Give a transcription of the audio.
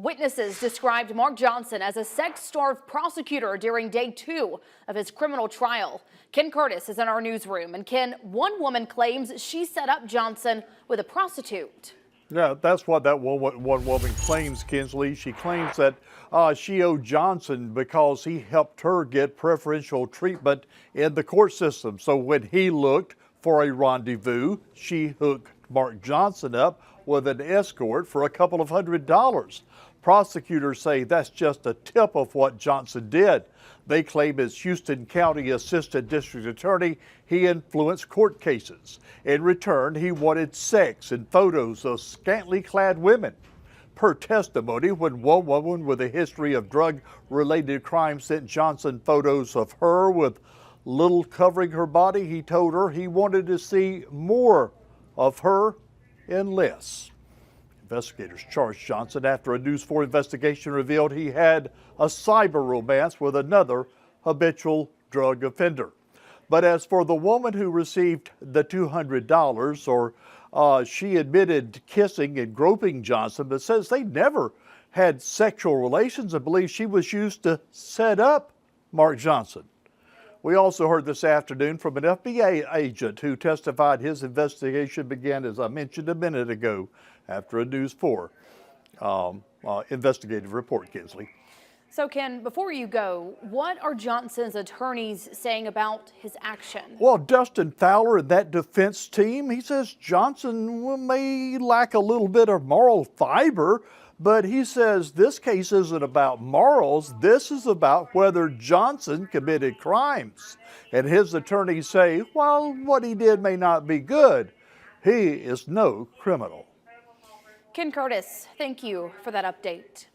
Witnesses described Mark Johnson as a sex-starved prosecutor during day 2 of his criminal trial. Ken Curtis is in our newsroom. And Ken, one woman claims she set up Johnson with a prostitute. Yeah, that's what that one woman claims, Kinsley. She claims that she owed Johnson because he helped her get preferential treatment in the court system. So when he looked for a rendezvous, she hooked Mark Johnson up with an escort for a couple of $100s. Prosecutors say that's just a tip of what Johnson did. They claim as Houston County Assistant District Attorney, he influenced court cases. In return, he wanted sex and photos of scantily clad women. Per testimony, when one woman with a history of drug-related crimes sent Johnson photos of her with little covering her body, he told her he wanted to see more of her and less. Investigators charged Johnson after a News 4 investigation revealed he had a cyber romance with another habitual drug offender. But as for the woman who received the $200, she admitted kissing and groping Johnson, but says they never had sexual relations and believes she was used to set up Mark Johnson. We also heard this afternoon from an FBI agent who testified his investigation began, as I mentioned a minute ago, after a News 4 investigative report, Kinsley. So, Ken, before you go, what are Johnson's attorneys saying about his action? Well, Dustin Fowler and that defense team, he says Johnson may lack a little bit of moral fiber, but he says this case isn't about morals. This is about whether Johnson committed crimes. And his attorneys say, while what he did may not be good, he is no criminal. Ken Curtis, thank you for that update.